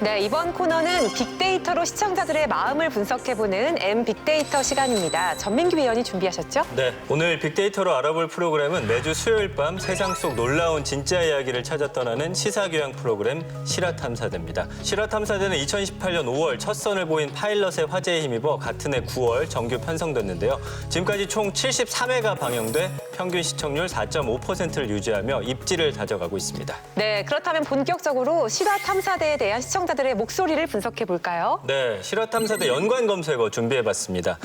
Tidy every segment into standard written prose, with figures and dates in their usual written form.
네, 이번 코너는 빅데이터로 시청자들의 마음을 분석해보는 M 빅데이터 시간입니다. 전민기 위원이 준비하셨죠? 네, 오늘 빅데이터로 알아볼 프로그램은 매주 수요일 밤 세상 속 놀라운 진짜 이야기를 찾아 떠나는 시사교양 프로그램 실화탐사대입니다. 실화탐사대는 2018년 5월 첫 선을 보인 파일럿의 화제에 힘입어 같은 해 9월 정규 편성됐는데요. 지금까지 총 73회가 방영돼 평균 시청률 4.5%를 유지하며 입지를 다져가고 있습니다. 네, 그렇다면 본격적으로 실화탐사대에 대한 시청자들의 목소리를 분석해볼까요? 네, 실화탐사대 연관 검색어 준비해봤습니다.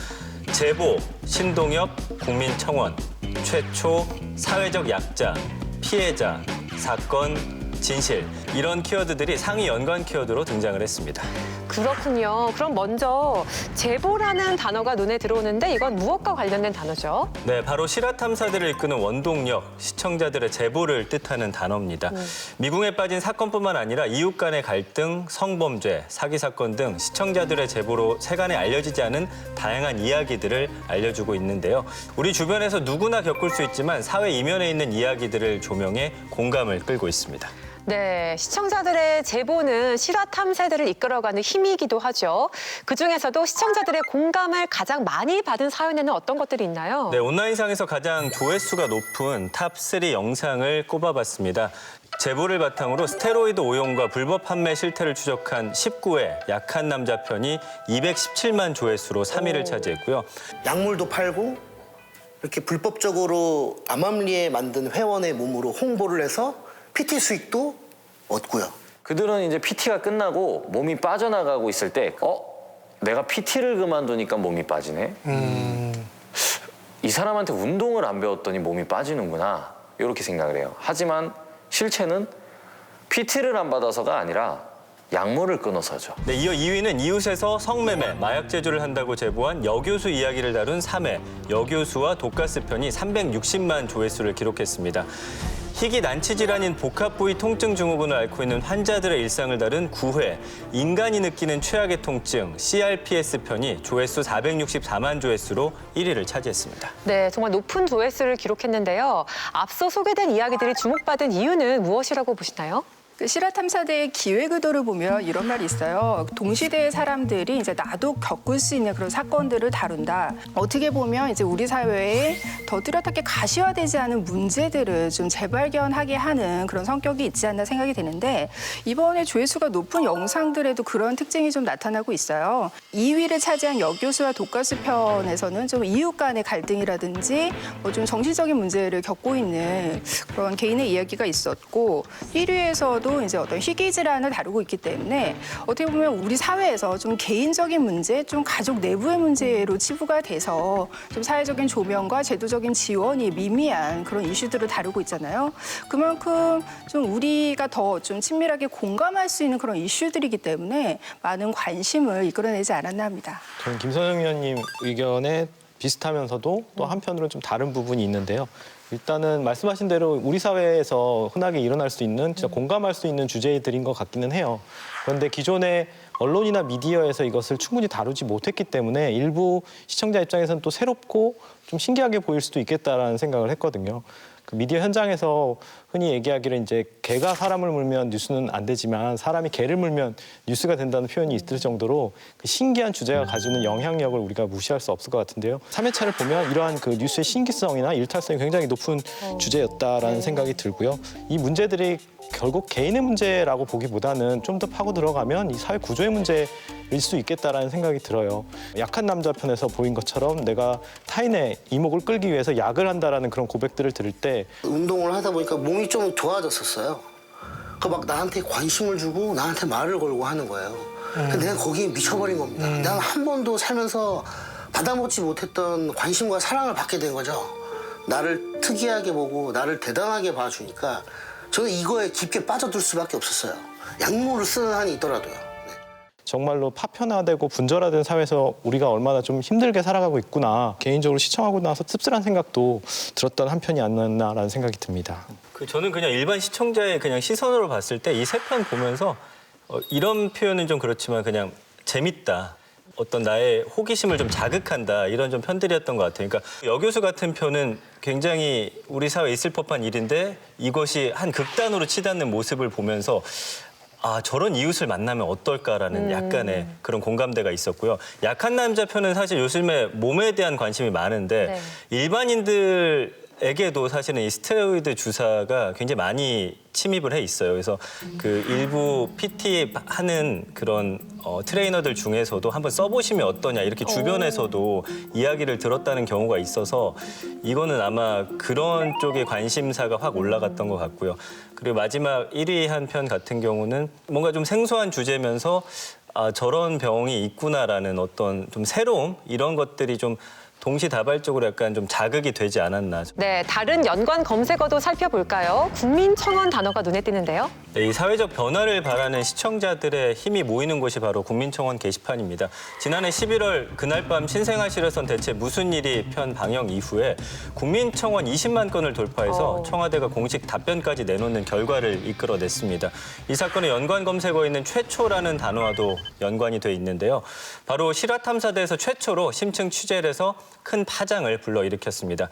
제보, 신동엽, 국민청원, 최초, 사회적 약자, 피해자, 사건, 진실 이런 키워드들이 상위 연관 키워드로 등장을 했습니다. 그렇군요. 그럼 먼저 제보라는 단어가 눈에 들어오는데 이건 무엇과 관련된 단어죠? 네, 바로 실화탐사대를 이끄는 원동력, 시청자들의 제보를 뜻하는 단어입니다. 미궁에 빠진 사건뿐만 아니라 이웃 간의 갈등, 성범죄, 사기 사건 등 시청자들의 제보로 세간에 알려지지 않은 다양한 이야기들을 알려주고 있는데요. 우리 주변에서 누구나 겪을 수 있지만 사회 이면에 있는 이야기들을 조명해 공감을 끌고 있습니다. 네, 시청자들의 제보는 실화탐사대를 이끌어가는 힘이기도 하죠. 그중에서도 시청자들의 공감을 가장 많이 받은 사연에는 어떤 것들이 있나요? 네, 온라인상에서 가장 조회수가 높은 탑3 영상을 꼽아봤습니다. 제보를 바탕으로 스테로이드 오용과 불법 판매 실태를 추적한 19회 약한 남자 편이 217만 조회수로 3위를 차지했고요. 약물도 팔고 이렇게 불법적으로 암암리에 만든 회원의 몸으로 홍보를 해서 PT 수익도 얻고요. 그들은 이제 PT가 끝나고 몸이 빠져나가고 있을 때 내가 PT를 그만두니까 몸이 빠지네. 이 사람한테 운동을 안 배웠더니 몸이 빠지는구나. 이렇게 생각을 해요. 하지만 실체는 PT를 안 받아서가 아니라 약물을 끊어서죠. 네, 이어 2위는 이웃에서 성매매, 마약 제조를 한다고 제보한 여교수 이야기를 다룬 3회, 여교수와 독가스 편이 360만 조회수를 기록했습니다. 희귀 난치 질환인 복합 부위 통증 증후군을 앓고 있는 환자들의 일상을 다룬 9회, 인간이 느끼는 최악의 통증, CRPS 편이 조회수 464만 조회수로 1위를 차지했습니다. 네, 정말 높은 조회수를 기록했는데요. 앞서 소개된 이야기들이 주목받은 이유는 무엇이라고 보시나요? 그 실화탐사대의 기획 의도를 보면 이런 말이 있어요. 동시대의 사람들이 이제 나도 겪을 수 있는 그런 사건들을 다룬다. 어떻게 보면 이제 우리 사회에 더 뚜렷하게 가시화되지 않은 문제들을 좀 재발견하게 하는 그런 성격이 있지 않나 생각이 되는데 이번에 조회수가 높은 영상들에도 그런 특징이 좀 나타나고 있어요. 2위를 차지한 여교수와 독가스 편에서는 좀 이웃 간의 갈등이라든지 좀 정신적인 문제를 겪고 있는 그런 개인의 이야기가 있었고 1위에서도 이제 어떤 희귀 질환을 다루고 있기 때문에 어떻게 보면 우리 사회에서 좀 개인적인 문제, 좀 가족 내부의 문제로 치부가 돼서 좀 사회적인 조명과 제도적인 지원이 미미한 그런 이슈들을 다루고 있잖아요. 그만큼 좀 우리가 더 좀 친밀하게 공감할 수 있는 그런 이슈들이기 때문에 많은 관심을 이끌어내지 않았나 합니다. 저는 김선영 위원님 의견에 비슷하면서도 또 한편으로는 좀 다른 부분이 있는데요. 일단은 말씀하신 대로 우리 사회에서 흔하게 일어날 수 있는 진짜 공감할 수 있는 주제들인 것 같기는 해요. 그런데 기존의 언론이나 미디어에서 이것을 충분히 다루지 못했기 때문에 일부 시청자 입장에서는 또 새롭고 좀 신기하게 보일 수도 있겠다라는 생각을 했거든요. 그 미디어 현장에서 흔히 얘기하기를 이제 개가 사람을 물면 뉴스는 안 되지만 사람이 개를 물면 뉴스가 된다는 표현이 있을 정도로 그 신기한 주제가 가지는 영향력을 우리가 무시할 수 없을 것 같은데요. 3회차를 보면 이러한 그 뉴스의 신기성이나 일탈성이 굉장히 높은 주제였다라는 생각이 들고요. 이 문제들이 결국 개인의 문제라고 보기보다는 좀 더 파고 들어가면 이 사회 구조의 문제일 수 있겠다라는 생각이 들어요. 약한 남자 편에서 보인 것처럼 내가 타인의 이목을 끌기 위해서 약을 한다라는 그런 고백들을 들을 때 운동을 하다 보니까 몸이 좀 좋아졌었어요. 그 막 나한테 관심을 주고 나한테 말을 걸고 하는 거예요. 근데 내가 거기에 미쳐버린 겁니다. 난 한 번도 살면서 받아먹지 못했던 관심과 사랑을 받게 된 거죠. 나를 특이하게 보고 나를 대단하게 봐주니까 저는 이거에 깊게 빠져들 수밖에 없었어요. 약물을 쓰는 한이 있더라도요. 네. 정말로 파편화되고 분절화된 사회에서 우리가 얼마나 좀 힘들게 살아가고 있구나. 개인적으로 시청하고 나서 씁쓸한 생각도 들었던 한편이 아니었나라는 생각이 듭니다. 저는 그냥 일반 시청자의 그냥 시선으로 봤을 때 이 세 편 보면서 이런 표현은 좀 그렇지만 그냥 재밌다. 어떤 나의 호기심을 좀 자극한다 이런 좀 편들이었던 것 같아요. 그러니까 여교수 같은 편은 굉장히 우리 사회에 있을 법한 일인데 이것이 한 극단으로 치닫는 모습을 보면서 저런 이웃을 만나면 어떨까라는 약간의 그런 공감대가 있었고요. 약한 남자 편은 사실 요즘에 몸에 대한 관심이 많은데 일반인들에게도 사실은 이 스테로이드 주사가 굉장히 많이 침입을 해 있어요. 그래서 그 일부 PT 하는 그런 트레이너들 중에서도 한번 써보시면 어떠냐 이렇게 주변에서도 이야기를 들었다는 경우가 있어서 이거는 아마 그런 쪽의 관심사가 확 올라갔던 것 같고요. 그리고 마지막 1위 한 편 같은 경우는 뭔가 좀 생소한 주제면서 저런 병이 있구나라는 어떤 좀 새로움 이런 것들이 좀 동시다발적으로 약간 좀 자극이 되지 않았나. 네, 다른 연관 검색어도 살펴볼까요? 국민청원 단어가 눈에 띄는데요. 네, 이 사회적 변화를 바라는 시청자들의 힘이 모이는 곳이 바로 국민청원 게시판입니다. 지난해 11월 그날 밤 신생아실에선 대체 무슨 일이 편 방영 이후에 국민청원 20만 건을 돌파해서 청와대가 공식 답변까지 내놓는 결과를 이끌어냈습니다. 이 사건의 연관 검색어에 있는 최초라는 단어와도 연관이 돼 있는데요. 바로 실화탐사대에서 최초로 심층 취재를 해서 큰 파장을 불러일으켰습니다.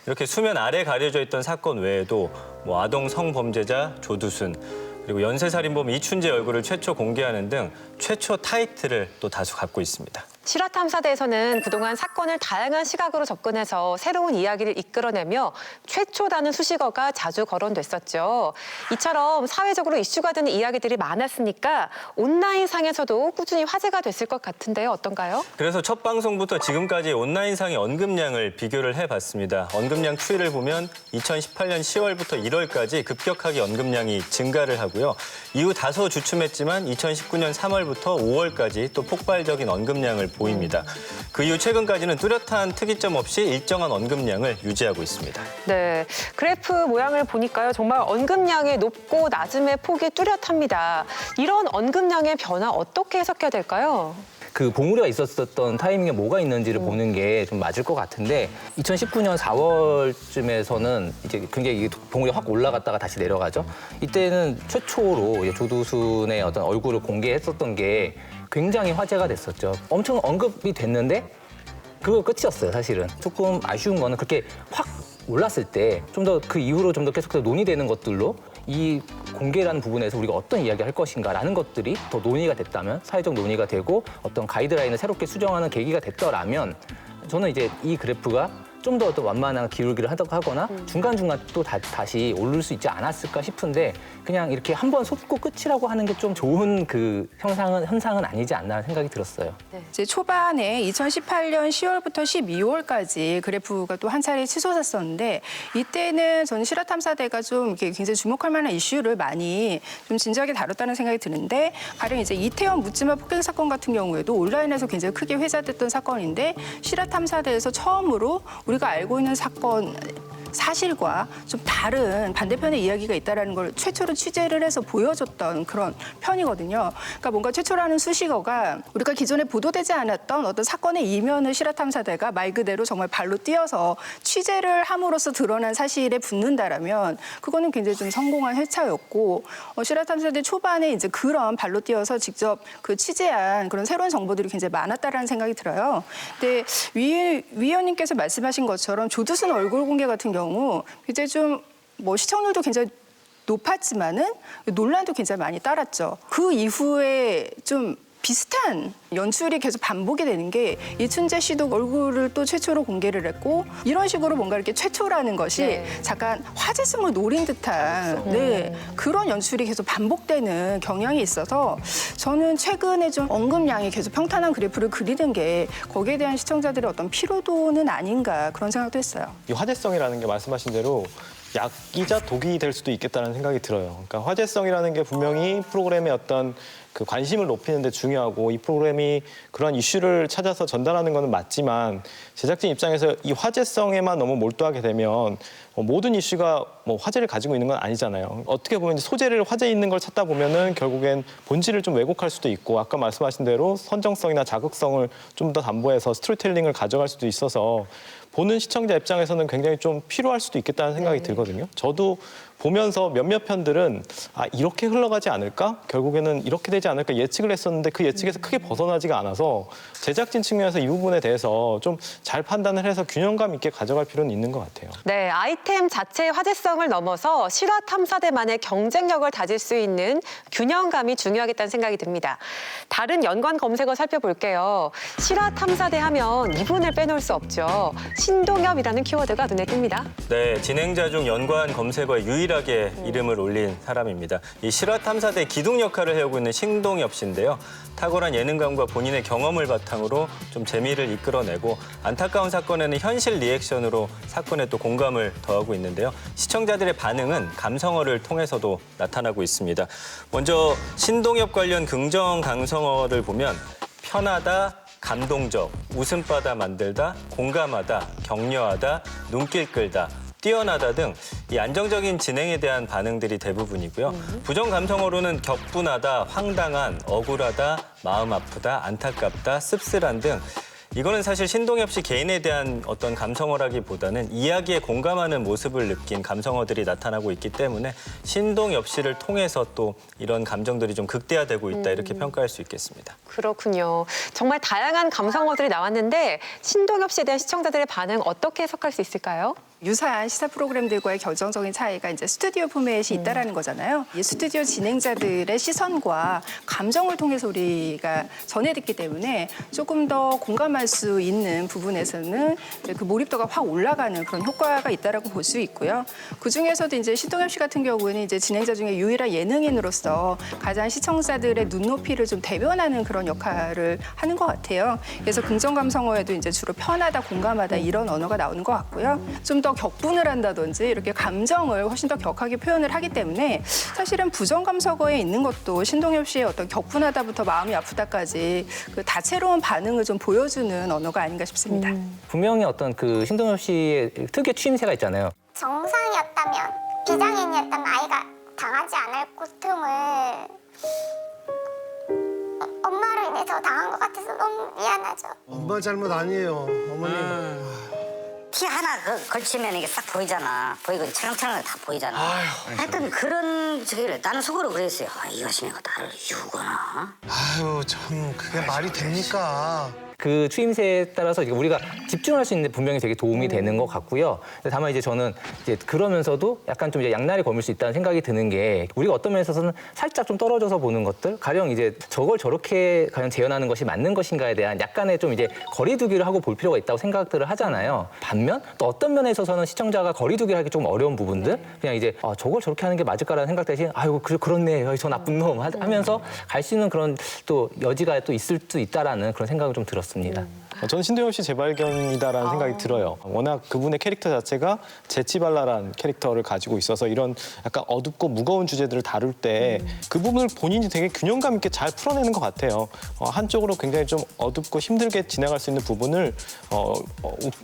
이렇게 수면 아래 가려져 있던 사건 외에도 아동 성범죄자 조두순, 그리고 연쇄살인범 이춘재 얼굴을 최초 공개하는 등 최초 타이틀을 또 다수 갖고 있습니다. 실화탐사대에서는 그동안 사건을 다양한 시각으로 접근해서 새로운 이야기를 이끌어내며 최초라는 수식어가 자주 거론됐었죠. 이처럼 사회적으로 이슈가 되는 이야기들이 많았으니까 온라인상에서도 꾸준히 화제가 됐을 것 같은데요. 어떤가요? 그래서 첫 방송부터 지금까지 온라인상의 언급량을 비교를 해봤습니다. 언급량 추이를 보면 2018년 10월부터 1월까지 급격하게 언급량이 증가를 하고요. 이후 다소 주춤했지만 2019년 3월부터 5월까지 또 폭발적인 언급량을 보입니다. 그 이후 최근까지는 뚜렷한 특이점 없이 일정한 언급량을 유지하고 있습니다. 네, 그래프 모양을 보니까요. 정말 언급량의 높고 낮음의 폭이 뚜렷합니다. 이런 언급량의 변화 어떻게 해석해야 될까요? 그 봉우리가 있었던 타이밍에 뭐가 있는지를 보는 게 좀 맞을 것 같은데 2019년 4월쯤에서는 이제 굉장히 봉우리가 확 올라갔다가 다시 내려가죠. 이때는 최초로 이제 조두순의 어떤 얼굴을 공개했었던 게 굉장히 화제가 됐었죠. 엄청 언급이 됐는데 그거 끝이었어요, 사실은. 조금 아쉬운 거는 그렇게 확 올랐을 때 좀 더 그 이후로 좀 더 계속해서 논의되는 것들로 이 공개라는 부분에서 우리가 어떤 이야기를 할 것인가라는 것들이 더 논의가 됐다면, 사회적 논의가 되고 어떤 가이드라인을 새롭게 수정하는 계기가 됐더라면 저는 이제 이 그래프가 좀 더 완만한 기울기를 하거나 중간중간 또 다시 오를 수 있지 않았을까 싶은데 그냥 이렇게 한번 솟고 끝이라고 하는 게 좀 좋은 그 현상은 아니지 않나 생각이 들었어요. 이제 초반에 2018년 10월부터 12월까지 그래프가 또 한 차례 치솟았었는데 이때는 저는 실화탐사대가 좀 이렇게 굉장히 주목할 만한 이슈를 많이 좀 진지하게 다뤘다는 생각이 드는데 가령 이제 이태원 묻지마 폭행 사건 같은 경우에도 온라인에서 굉장히 크게 회자됐던 사건인데 실화탐사대에서 처음으로 우리가 알고 있는 사건 사실과 좀 다른 반대편의 이야기가 있다는 걸 최초로 취재를 해서 보여줬던 그런 편이거든요. 그러니까 뭔가 최초라는 수식어가 우리가 기존에 보도되지 않았던 어떤 사건의 이면을 실화탐사대가 말 그대로 정말 발로 뛰어서 취재를 함으로써 드러난 사실에 붙는다라면 그거는 굉장히 좀 성공한 회차였고 실화탐사대 초반에 이제 그런 발로 뛰어서 직접 그 취재한 그런 새로운 정보들이 굉장히 많았다라는 생각이 들어요. 근데 위 의원님께서 말씀하신 것처럼 조두순 얼굴 공개 같은 경우 이제 좀 시청률도 굉장히 높았지만은 논란도 굉장히 많이 따랐죠. 그 이후에 좀 비슷한 연출이 계속 반복이 되는 게 이춘재 씨도 얼굴을 또 최초로 공개를 했고 이런 식으로 뭔가 이렇게 최초라는 것이 잠깐 화제성을 노린 듯한 그런 연출이 계속 반복되는 경향이 있어서 저는 최근에 좀 언급량이 계속 평탄한 그래프를 그리는 게 거기에 대한 시청자들의 어떤 피로도는 아닌가 그런 생각도 했어요. 이 화제성이라는 게 말씀하신 대로 약이자 독이 될 수도 있겠다는 생각이 들어요. 그러니까 화제성이라는 게 분명히 프로그램의 어떤 그 관심을 높이는 데 중요하고 이 프로그램이 그런 이슈를 찾아서 전달하는 것은 맞지만 제작진 입장에서 이 화제성에만 너무 몰두하게 되면 모든 이슈가 화제를 가지고 있는 건 아니잖아요. 어떻게 보면 소재를 화제 있는 걸 찾다 보면은 결국엔 본질을 좀 왜곡할 수도 있고 아까 말씀하신 대로 선정성이나 자극성을 좀 더 담보해서 스토리텔링을 가져갈 수도 있어서 보는 시청자 입장에서는 굉장히 좀 피로할 수도 있겠다는 생각이 들거든요. 저도 보면서 몇몇 편들은 이렇게 흘러가지 않을까? 결국에는 이렇게 되지 않을까 예측을 했었는데 그 예측에서 크게 벗어나지가 않아서 제작진 측면에서 이 부분에 대해서 좀 잘 판단을 해서 균형감 있게 가져갈 필요는 있는 것 같아요. 네, 아이템 자체의 화제성을 넘어서 실화 탐사대만의 경쟁력을 다질 수 있는 균형감이 중요하겠다는 생각이 듭니다. 다른 연관 검색어 살펴볼게요. 실화 탐사대 하면 이분을 빼놓을 수 없죠. 신동엽이라는 키워드가 눈에 띕니다. 네, 진행자 중 연관 검색어에 유일하게 이름을 올린 사람입니다. 이 실화 탐사대 기둥 역할을 해오고 있는 신동엽 씨인데요. 탁월한 예능감과 본인의 경험을 바탕으로 좀 재미를 이끌어내고 안타까운 사건에는 현실 리액션으로 사건에 또 공감을 더하고 있는데요. 시청자들의 반응은 감성어를 통해서도 나타나고 있습니다. 먼저 신동엽 관련 긍정 감성어를 보면 편하다, 감동적, 웃음바다 만들다, 공감하다, 격려하다, 눈길 끌다, 뛰어나다 등 이 안정적인 진행에 대한 반응들이 대부분이고요. 부정 감성어로는 격분하다, 황당한, 억울하다, 마음 아프다, 안타깝다, 씁쓸한 등 이거는 사실 신동엽 씨 개인에 대한 어떤 감성어라기보다는 이야기에 공감하는 모습을 느낀 감성어들이 나타나고 있기 때문에 신동엽 씨를 통해서 또 이런 감정들이 좀 극대화되고 있다 이렇게 평가할 수 있겠습니다. 그렇군요. 정말 다양한 감성어들이 나왔는데 신동엽 씨에 대한 시청자들의 반응 어떻게 해석할 수 있을까요? 유사한 시사 프로그램들과의 결정적인 차이가 이제 스튜디오 포맷이 있다라는 거잖아요. 이 스튜디오 진행자들의 시선과 감정을 통해서 우리가 전해 듣기 때문에 조금 더 공감할 수 있는 부분에서는 그 몰입도가 확 올라가는 그런 효과가 있다라고 볼 수 있고요. 그 중에서도 이제 신동엽 씨 같은 경우는 이제 진행자 중에 유일한 예능인으로서 가장 시청자들의 눈높이를 좀 대변하는 그런 역할을 하는 것 같아요. 그래서 긍정 감성어에도 이제 주로 편하다, 공감하다 이런 언어가 나오는 것 같고요. 좀 더 격분을 한다든지 이렇게 감정을 훨씬 더 격하게 표현을 하기 때문에 사실은 부정 감성어에 있는 것도 신동엽 씨의 어떤 격분하다부터 마음이 아프다까지 그 다채로운 반응을 좀 보여주는 언어가 아닌가 싶습니다. 분명히 어떤 그 신동엽 씨의 특유의 추임새가 있잖아요. 정상이었다면, 비장애인이었다면 아이가 당하지 않을 고통을 엄마로 인해서 당한 것 같아서 너무 미안하죠. 엄마 잘못 아니에요, 어머님. 티 하나 걸치면 이게 싹 보이잖아. 보이고 철렁철렁 다 보이잖아. 하여튼 그런 저기를 나는 속으로 그랬어요. 이 여신이가 나를 유거나. 아유, 참 그게 말이 됩니까? 그 추임새에 따라서 우리가 집중할 수 있는데 분명히 되게 도움이 되는 것 같고요. 다만 이제 저는 이제 그러면서도 약간 좀 이제 양날이 검을 수 있다는 생각이 드는 게 우리가 어떤 면에서는 살짝 좀 떨어져서 보는 것들, 가령 이제 저걸 저렇게 과연 재현하는 것이 맞는 것인가에 대한 약간의 좀 이제 거리두기를 하고 볼 필요가 있다고 생각들을 하잖아요. 반면 또 어떤 면에 있어서는 시청자가 거리두기를 하기 좀 어려운 부분들, 그냥 이제 저걸 저렇게 하는 게 맞을까라는 생각 대신 아이고 그렇네, 저 나쁜 놈 하면서 갈 수 있는 그런 또 여지가 또 있을 수 있다라는 그런 생각을 좀 들었습니다. 저는 신동엽 씨 재발견이다라는 생각이 들어요. 워낙 그분의 캐릭터 자체가 재치발랄한 캐릭터를 가지고 있어서 이런 약간 어둡고 무거운 주제들을 다룰 때 그 부분을 본인이 되게 균형감 있게 잘 풀어내는 것 같아요. 한쪽으로 굉장히 좀 어둡고 힘들게 진행할 수 있는 부분을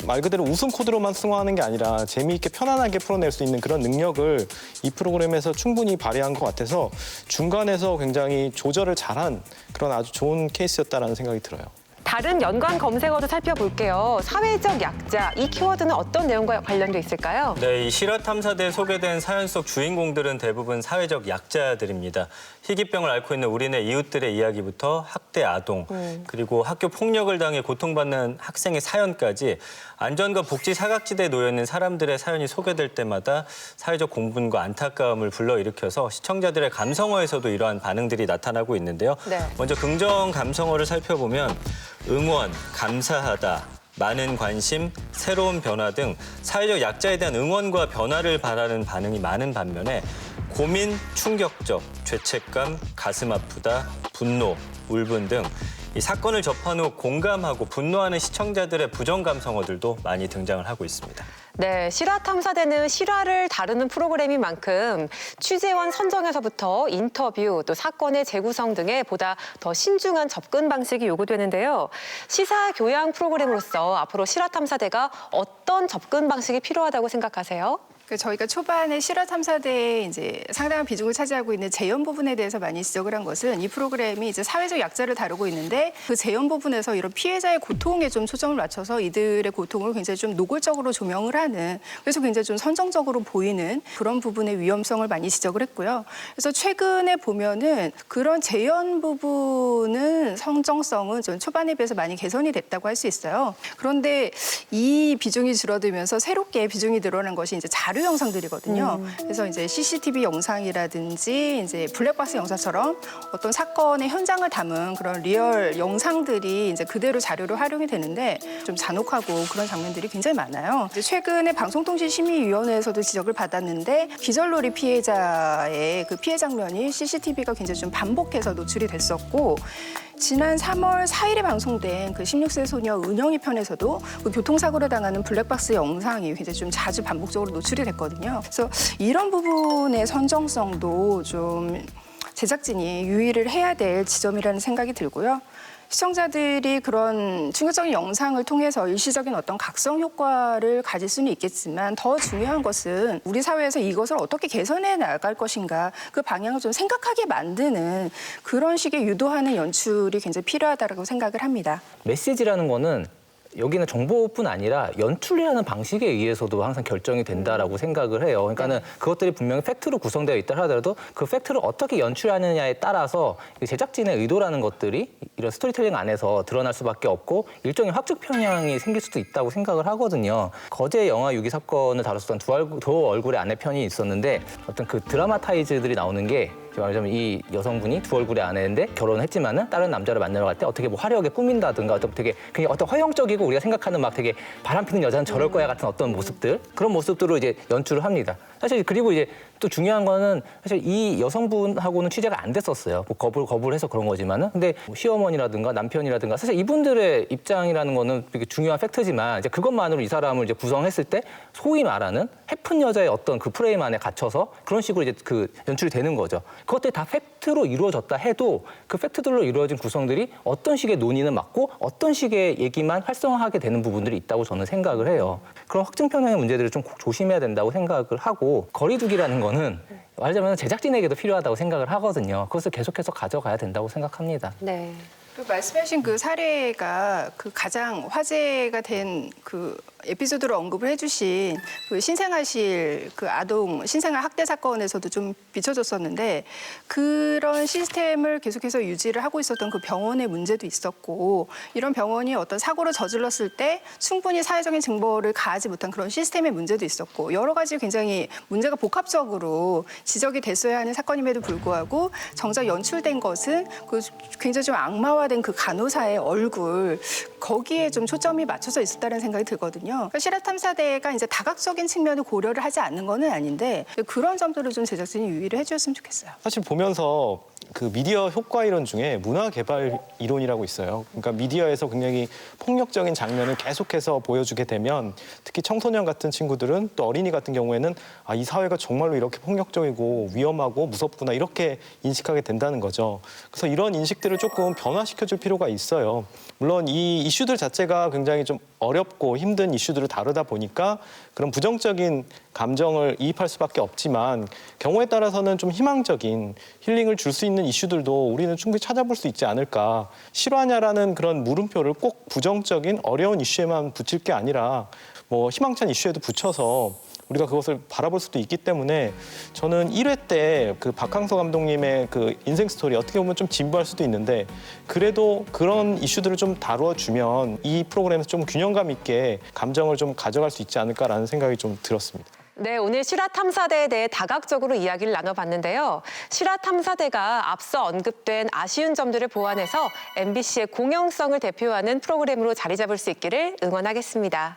말 그대로 웃음 코드로만 승화하는 게 아니라 재미있게 편안하게 풀어낼 수 있는 그런 능력을 이 프로그램에서 충분히 발휘한 것 같아서 중간에서 굉장히 조절을 잘한 그런 아주 좋은 케이스였다라는 생각이 들어요. 다른 연관 검색어도 살펴볼게요. 사회적 약자, 이 키워드는 어떤 내용과 관련돼 있을까요? 네, 이 실화 탐사대에 소개된 사연 속 주인공들은 대부분 사회적 약자들입니다. 희귀병을 앓고 있는 우리네 이웃들의 이야기부터 학대 아동, 그리고 학교 폭력을 당해 고통받는 학생의 사연까지 안전과 복지 사각지대에 놓여 있는 사람들의 사연이 소개될 때마다 사회적 공분과 안타까움을 불러일으켜서 시청자들의 감성어에서도 이러한 반응들이 나타나고 있는데요. 네. 먼저 긍정 감성어를 살펴보면 응원, 감사하다, 많은 관심, 새로운 변화 등 사회적 약자에 대한 응원과 변화를 바라는 반응이 많은 반면에 고민, 충격적, 죄책감, 가슴 아프다, 분노, 울분 등 이 사건을 접한 후 공감하고 분노하는 시청자들의 부정 감성어들도 많이 등장을 하고 있습니다. 네, 실화 탐사대는 실화를 다루는 프로그램인 만큼 취재원 선정에서부터 인터뷰, 또 사건의 재구성 등에 보다 더 신중한 접근 방식이 요구되는데요. 시사 교양 프로그램으로서 앞으로 실화 탐사대가 어떤 접근 방식이 필요하다고 생각하세요? 저희가 초반에 실화 탐사대에 이제 상당한 비중을 차지하고 있는 재연 부분에 대해서 많이 지적을 한 것은 이 프로그램이 이제 사회적 약자를 다루고 있는데 그 재연 부분에서 이런 피해자의 고통에 좀 초점을 맞춰서 이들의 고통을 굉장히 좀 노골적으로 조명을 하는, 그래서 굉장히 좀 선정적으로 보이는 그런 부분의 위험성을 많이 지적을 했고요. 그래서 최근에 보면은 그런 재연 부분은 성정성은 좀 초반에 비해서 많이 개선이 됐다고 할 수 있어요. 그런데 이 비중이 줄어들면서 새롭게 비중이 늘어난 것이 이제 자료 영상들이거든요. 그래서 이제 CCTV 영상이라든지 이제 블랙박스 영상처럼 어떤 사건의 현장을 담은 그런 리얼 영상들이 이제 그대로 자료로 활용이 되는데 좀 잔혹하고 그런 장면들이 굉장히 많아요. 이제 최근에 방송통신심의위원회에서도 지적을 받았는데 기절놀이 피해자의 그 피해 장면이 CCTV가 굉장히 좀 반복해서 노출이 됐었고, 지난 3월 4일에 방송된 그 16세 소녀 은영이 편에서도 그 교통사고를 당하는 블랙박스 영상이 굉장히 좀 자주 반복적으로 노출이 됐거든요. 그래서 이런 부분의 선정성도 좀 제작진이 유의를 해야 될 지점이라는 생각이 들고요. 시청자들이 그런 충격적인 영상을 통해서 일시적인 어떤 각성 효과를 가질 수는 있겠지만 더 중요한 것은 우리 사회에서 이것을 어떻게 개선해 나갈 것인가, 그 방향을 좀 생각하게 만드는 그런 식의 유도하는 연출이 굉장히 필요하다고 생각을 합니다. 메시지라는 거는 여기는 정보뿐 아니라 연출이라는 방식에 의해서도 항상 결정이 된다라고 생각을 해요. 그러니까는 그것들이 분명히 팩트로 구성되어 있다 하더라도 그 팩트를 어떻게 연출하느냐에 따라서 제작진의 의도라는 것들이 이런 스토리텔링 안에서 드러날 수밖에 없고 일종의 확증 편향이 생길 수도 있다고 생각을 하거든요. 거제 영화 유기 사건을 다뤘었던 두 얼굴의 아내 편이 있었는데 어떤 그 드라마타이즈들이 나오는 게 말하자면 이 여성분이 두 얼굴의 아내인데 결혼을 했지만은 다른 남자를 만나러 갈 때 어떻게 뭐 화려하게 꾸민다든가 어떤 되게 그냥 어떤 허영적이고 우리가 생각하는 막 되게 바람피는 여자는 저럴 거야 같은 어떤 모습들, 그런 모습들로 이제 연출을 합니다. 사실 그리고 이제 또 중요한 거는 사실 이 여성분하고는 취재가 안 됐었어요. 뭐 거부를 해서 그런 거지만은 근데 뭐 시어머니라든가 남편이라든가 사실 이분들의 입장이라는 거는 되게 중요한 팩트지만 이제 그것만으로 이 사람을 이제 구성했을 때 소위 말하는 해픈 여자의 어떤 그 프레임 안에 갇혀서 그런 식으로 이제 그 연출이 되는 거죠. 그것들이 다 팩트로 이루어졌다 해도 그 팩트들로 이루어진 구성들이 어떤 식의 논의는 맞고 어떤 식의 얘기만 활성화하게 되는 부분들이 있다고 저는 생각을 해요. 그런 확증 편향의 문제들을 좀 조심해야 된다고 생각을 하고, 거리두기라는 거는 말하자면 제작진에게도 필요하다고 생각을 하거든요. 그것을 계속해서 가져가야 된다고 생각합니다. 네. 그 말씀하신 그 사례가 그 가장 화제가 된 그 에피소드로 언급을 해주신 그 신생아실 그 아동 신생아 학대 사건에서도 좀 비춰졌었는데, 그런 시스템을 계속해서 유지를 하고 있었던 그 병원의 문제도 있었고, 이런 병원이 어떤 사고를 저질렀을 때 충분히 사회적인 증거를 가하지 못한 그런 시스템의 문제도 있었고, 여러 가지 굉장히 문제가 복합적으로 지적이 됐어야 하는 사건임에도 불구하고 정작 연출된 것은 그 굉장히 좀 악마화된 그 간호사의 얼굴, 거기에 좀 초점이 맞춰져 있었다는 생각이 들거든요. 그러니까 실화탐사대가 이제 다각적인 측면을 고려를 하지 않는 건 아닌데 그런 점들을 좀 제작진이 유의를 해주셨으면 좋겠어요. 사실 보면서 그 미디어 효과 이론 중에 문화 개발 이론이라고 있어요. 그러니까 미디어에서 굉장히 폭력적인 장면을 계속해서 보여주게 되면 특히 청소년 같은 친구들은 또 어린이 같은 경우에는 아, 이 사회가 정말로 이렇게 폭력적이고 위험하고 무섭구나 이렇게 인식하게 된다는 거죠. 그래서 이런 인식들을 조금 변화시켜줄 필요가 있어요. 물론 이 이슈들 자체가 굉장히 좀 어렵고 힘든 이슈들을 다루다 보니까 그런 부정적인 감정을 이입할 수밖에 없지만 경우에 따라서는 좀 희망적인 힐링을 줄 수 있는 이슈들도 우리는 충분히 찾아볼 수 있지 않을까. 실화냐라는 그런 물음표를 꼭 부정적인 어려운 이슈에만 붙일 게 아니라 뭐 희망찬 이슈에도 붙여서 우리가 그것을 바라볼 수도 있기 때문에 저는 1회 때 그 박항서 감독님의 그 인생 스토리 어떻게 보면 좀 진부할 수도 있는데 그래도 그런 이슈들을 좀 다뤄주면 이 프로그램에서 좀 균형감 있게 감정을 좀 가져갈 수 있지 않을까라는 생각이 좀 들었습니다. 네, 오늘 실화탐사대에 대해 다각적으로 이야기를 나눠봤는데요. 실화탐사대가 앞서 언급된 아쉬운 점들을 보완해서 MBC의 공영성을 대표하는 프로그램으로 자리 잡을 수 있기를 응원하겠습니다.